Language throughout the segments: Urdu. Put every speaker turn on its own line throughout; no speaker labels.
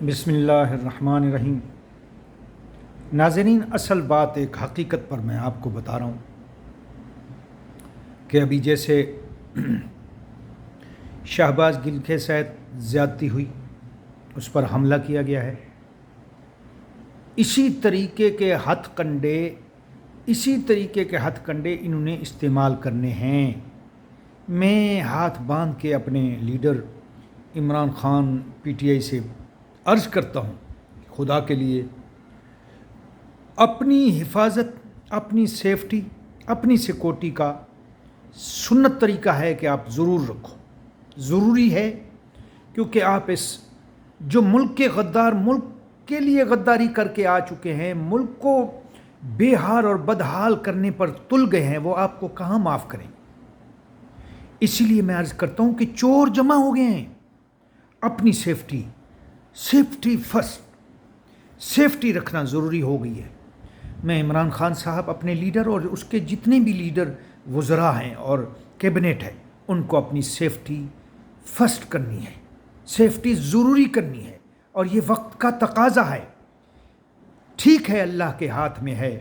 بسم اللہ الرحمن الرحیم۔ ناظرین، اصل بات ایک حقیقت پر میں آپ کو بتا رہا ہوں کہ ابھی جیسے شہباز گل کے ساتھ زیادتی ہوئی، اس پر حملہ کیا گیا ہے، اسی طریقے کے ہتھ کنڈے انہوں نے استعمال کرنے ہیں۔ میں ہاتھ باندھ کے اپنے leader Imran Khan P T I سے عرض کرتا ہوں، خدا کے لیے اپنی حفاظت، اپنی سیفٹی، اپنی سیکورٹی کا سنت طریقہ ہے کہ آپ ضرور رکھو، ضروری ہے، کیونکہ آپ اس جو ملک کے غدار ملک کے لیے غداری کر کے آ چکے ہیں، ملک کو بے حال اور بدحال کرنے پر تل گئے ہیں، وہ آپ کو کہاں معاف کریں۔ اسی لیے میں عرض کرتا ہوں کہ چور جمع ہو گئے ہیں۔ اپنی سیفٹی فرسٹ، سیفٹی رکھنا ضروری ہو گئی ہے۔ میں عمران خان صاحب اپنے لیڈر اور اس کے جتنے بھی لیڈر وزراء ہیں اور کیبنٹ ہے، ان کو اپنی سیفٹی فرسٹ کرنی ہے، سیفٹی ضروری کرنی ہے، اور یہ وقت کا تقاضا ہے۔ ٹھیک ہے، اللہ کے ہاتھ میں ہے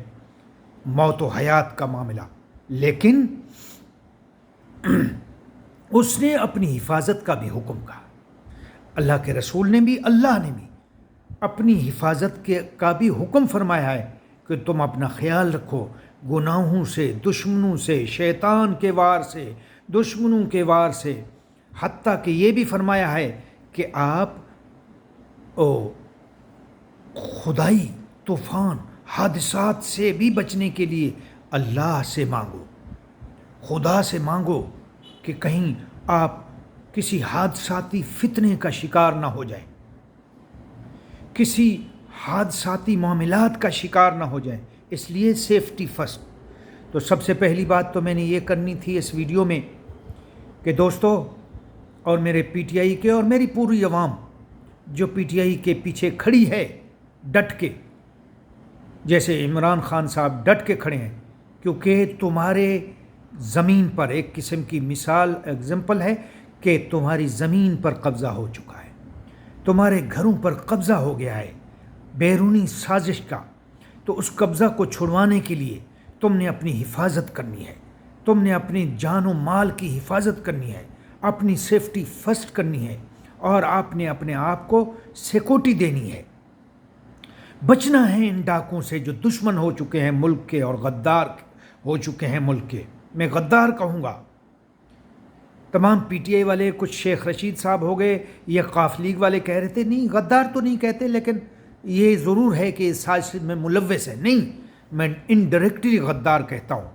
موت و حیات کا معاملہ، لیکن اس نے اپنی حفاظت کا بھی حکم کہا۔ اللہ کے رسول نے بھی، اللہ نے بھی اپنی حفاظت کا بھی حکم فرمایا ہے کہ تم اپنا خیال رکھو گناہوں سے، دشمنوں سے، شیطان کے وار سے، دشمنوں کے وار سے، حتیٰ کہ یہ بھی فرمایا ہے کہ آپ خدائی طوفان حادثات سے بھی بچنے کے لیے اللہ سے مانگو، خدا سے مانگو کہ کہیں آپ کسی حادثاتی فتنے کا شکار نہ ہو جائیں، کسی حادثاتی معاملات کا شکار نہ ہو جائیں۔ اس لیے سیفٹی فرسٹ۔ تو سب سے پہلی بات تو میں نے یہ کرنی تھی اس ویڈیو میں کہ دوستو اور میرے پی ٹی آئی کے اور میری پوری عوام جو پی ٹی آئی کے پیچھے کھڑی ہے ڈٹ کے، جیسے عمران خان صاحب ڈٹ کے کھڑے ہیں، کیونکہ تمہارے زمین پر ایک قسم کی مثال ایگزامپل ہے کہ تمہاری زمین پر قبضہ ہو چکا ہے، تمہارے گھروں پر قبضہ ہو گیا ہے بیرونی سازش کا۔ تو اس قبضہ کو چھڑوانے کے لیے تم نے اپنی حفاظت کرنی ہے، تم نے اپنی جان و مال کی حفاظت کرنی ہے، اپنی سیفٹی فرسٹ کرنی ہے، اور آپ نے اپنے آپ کو سیکورٹی دینی ہے۔ بچنا ہے ان ڈاکوں سے جو دشمن ہو چکے ہیں ملک کے اور غدار ہو چکے ہیں ملک کے۔ میں غدار کہوں گا تمام پی ٹی آئی والے، کچھ شیخ رشید صاحب ہو گئے، یہ قاف لیگ والے کہہ رہے تھے نہیں غدار تو نہیں کہتے، لیکن یہ ضرور ہے کہ سازش میں ملوث ہے۔ نہیں، میں انڈائریکٹلی غدار کہتا ہوں۔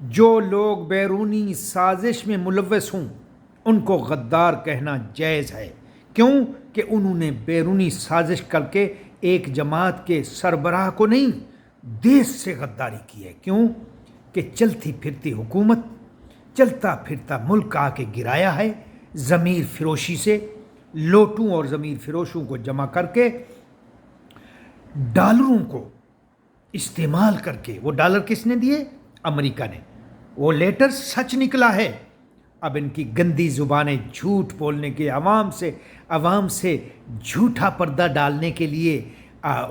جو لوگ بیرونی سازش میں ملوث ہوں ان کو غدار کہنا جائز ہے، کیوں کہ انہوں نے بیرونی سازش کر کے ایک جماعت کے سربراہ کو نہیں، دیش سے غداری کی ہے۔ کیوں کہ چلتی پھرتی حکومت، چلتا پھرتا ملک آ کے گرایا ہے ضمیر فروشی سے، لوٹوں اور ضمیر فروشوں کو جمع کر کے، ڈالروں کو استعمال کر کے۔ وہ ڈالر کس نے دیے؟ امریکہ نے۔ وہ لیٹر سچ نکلا ہے۔ اب ان کی گندی زبانیں جھوٹ بولنے کے، عوام سے جھوٹا پردہ ڈالنے کے لیے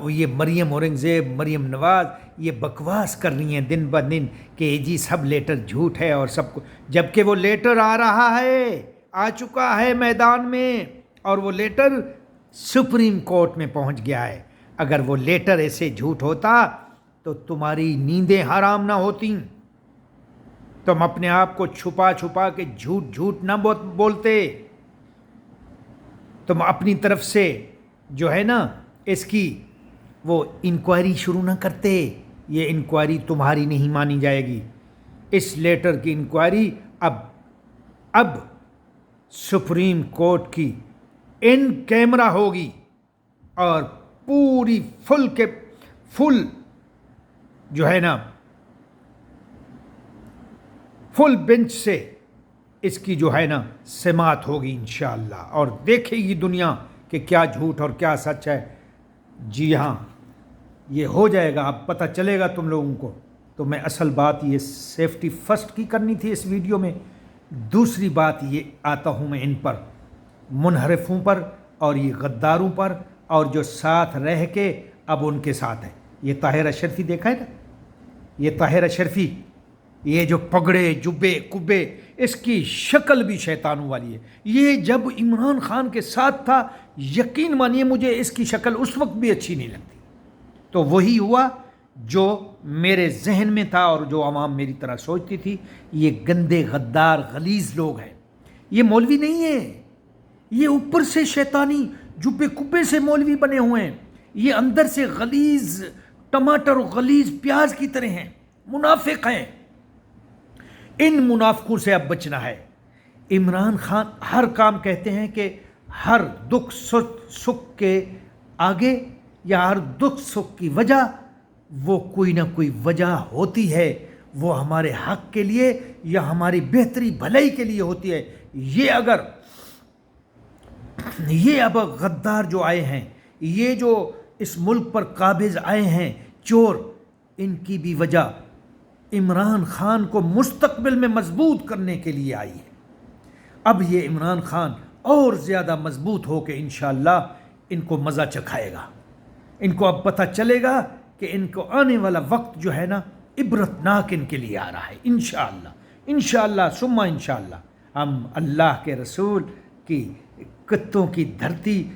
یہ مریم اورنگزیب، مریم نواز یہ بکواس کر رہی ہیں دن بہ دن کہ جی سب لیٹر جھوٹ ہے اور سب کو، جبکہ وہ لیٹر آ رہا ہے، آ چکا ہے میدان میں، اور وہ لیٹر سپریم کورٹ میں پہنچ گیا ہے۔ اگر وہ لیٹر ایسے جھوٹ ہوتا تو تمہاری نیندیں حرام نہ ہوتی، تم اپنے آپ کو چھپا چھپا کے جھوٹ نہ بولتے، تم اپنی طرف سے جو ہے نا اس کی وہ انکوائری شروع نہ کرتے۔ یہ انکوائری تمہاری نہیں مانی جائے گی، اس لیٹر کی انکوائری اب سپریم کورٹ کی ان کیمرہ ہوگی، اور پوری فل جو ہے نا فل بینچ سے اس کی جو ہے نا سماعت ہوگی انشاءاللہ، اور دیکھے گی دنیا کہ کیا جھوٹ اور کیا سچ ہے۔ جی ہاں، یہ ہو جائے گا، اب پتہ چلے گا تم لوگوں کو۔ تو میں اصل بات یہ سیفٹی فرسٹ کی کرنی تھی اس ویڈیو میں۔ دوسری بات یہ آتا ہوں میں ان پر، منحرفوں پر اور یہ غداروں پر اور جو ساتھ رہ کے اب ان کے ساتھ ہے۔ یہ طاہر اشرفی دیکھا ہے نا، یہ طاہر اشرفی، یہ جو پگڑے جبے کبے، اس کی شکل بھی شیطانوں والی ہے۔ یہ جب عمران خان کے ساتھ تھا، یقین مانیے مجھے اس کی شکل اس وقت بھی اچھی نہیں لگتی۔ تو وہی ہوا جو میرے ذہن میں تھا اور جو عوام میری طرح سوچتی تھی۔ یہ گندے غدار غلیظ لوگ ہیں، یہ مولوی نہیں ہیں، یہ اوپر سے شیطانی جبے کبے سے مولوی بنے ہوئے ہیں، یہ اندر سے غلیظ ٹماٹر و غلیظ پیاز کی طرح ہیں، منافق ہیں۔ ان منافقوں سے اب بچنا ہے۔ عمران خان ہر کام کہتے ہیں کہ ہر دکھ سکھ کے آگے یا ہر دکھ سکھ کی وجہ وہ کوئی نہ کوئی وجہ ہوتی ہے، وہ ہمارے حق کے لیے یا ہماری بہتری بھلائی کے لیے ہوتی ہے۔ یہ اب غدار جو آئے ہیں، یہ جو اس ملک پر قابض آئے ہیں چور، ان کی بھی وجہ عمران خان کو مستقبل میں مضبوط کرنے کے لیے آئی ہے۔ اب یہ عمران خان اور زیادہ مضبوط ہو کے انشاءاللہ ان کو مزہ چکھائے گا۔ ان کو اب پتہ چلے گا کہ ان کو آنے والا وقت جو ہے نا عبرتناک ان کے لیے آ رہا ہے انشاءاللہ ثم انشاءاللہ۔ ہم اللہ کے رسول کی کتوں کی دھرتی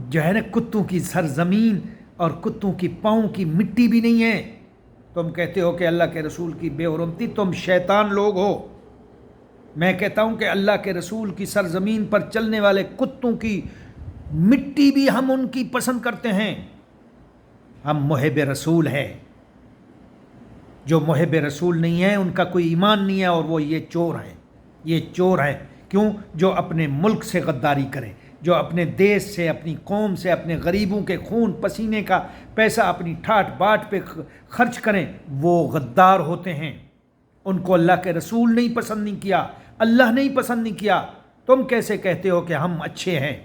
جو ہے نا، کتوں کی سرزمین اور کتوں کی پاؤں کی مٹی بھی نہیں ہے۔ تم کہتے ہو کہ اللہ کے رسول کی بے حرمتی، تم شیطان لوگ ہو۔ میں کہتا ہوں کہ اللہ کے رسول کی سرزمین پر چلنے والے کتوں کی مٹی بھی ہم ان کی پسند کرتے ہیں۔ ہم محب رسول ہیں۔ جو محب رسول نہیں ہے ان کا کوئی ایمان نہیں ہے، اور وہ یہ چور ہیں۔ کیوں؟ جو اپنے ملک سے غداری کریں، جو اپنے دیش سے، اپنی قوم سے، اپنے غریبوں کے خون پسینے کا پیسہ اپنی ٹھاٹ باٹ پہ خرچ کریں، وہ غدار ہوتے ہیں۔ ان کو اللہ کے رسول نہیں پسند نہیں کیا، اللہ نہیں پسند نہیں کیا۔ تم کیسے کہتے ہو کہ ہم اچھے ہیں؟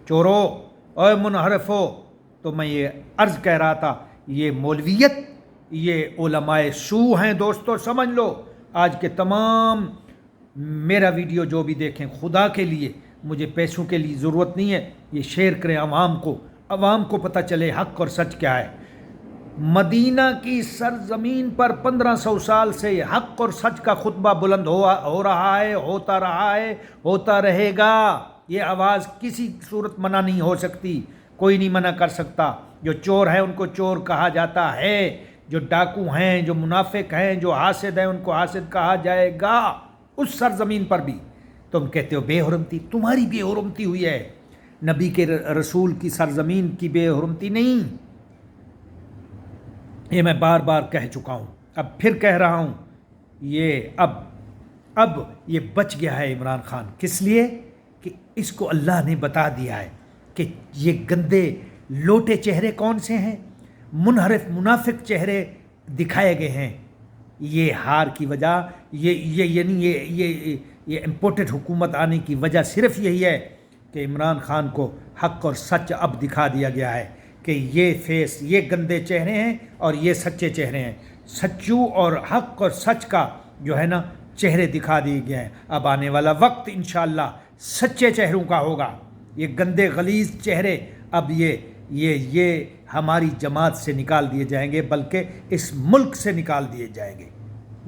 چورو اور منحرف ہو۔ تو میں یہ عرض کہہ رہا تھا، یہ مولویت، یہ علماء سو ہیں دوستو، سمجھ لو۔ آج کے تمام میرا ویڈیو جو بھی دیکھیں، خدا کے لیے، مجھے پیسوں کے لیے ضرورت نہیں ہے، یہ شیئر کریں عوام کو پتہ چلے حق اور سچ کیا ہے۔ مدینہ کی سرزمین پر 1500 سال سے حق اور سچ کا خطبہ بلند ہو رہا ہے، ہوتا رہا ہے، ہوتا رہے گا۔ یہ آواز کسی صورت منع نہیں ہو سکتی، کوئی نہیں منع کر سکتا۔ جو چور ہیں ان کو چور کہا جاتا ہے، جو ڈاکو ہیں، جو منافق ہیں، جو حاسد ہیں، ان کو حاسد کہا جائے گا اس سرزمین پر بھی۔ تم کہتے ہو بے حرمتی، تمہاری بے حرمتی ہوئی ہے، نبی کے رسول کی سرزمین کی بے حرمتی نہیں۔ یہ میں بار بار کہہ چکا ہوں، اب پھر کہہ رہا ہوں۔ یہ اب یہ بچ گیا ہے عمران خان، کس لیے؟ کہ اس کو اللہ نے بتا دیا ہے کہ یہ گندے لوٹے چہرے کون سے ہیں، منحرف منافق چہرے دکھائے گئے ہیں۔ یہ ہار کی وجہ، یہ امپورٹڈ حکومت آنے کی وجہ صرف یہی ہے کہ عمران خان کو حق اور سچ اب دکھا دیا گیا ہے کہ یہ فیس، یہ گندے چہرے ہیں اور یہ سچے چہرے ہیں۔ سچو اور حق اور سچ کا جو ہے نا چہرے دکھا دیے گئے ہیں۔ اب آنے والا وقت انشاءاللہ سچے چہروں کا ہوگا۔ یہ گندے غلیظ چہرے اب یہ ہماری جماعت سے نکال دیے جائیں گے، بلکہ اس ملک سے نکال دیے جائیں گے۔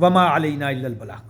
وما علینا الا البلاغ۔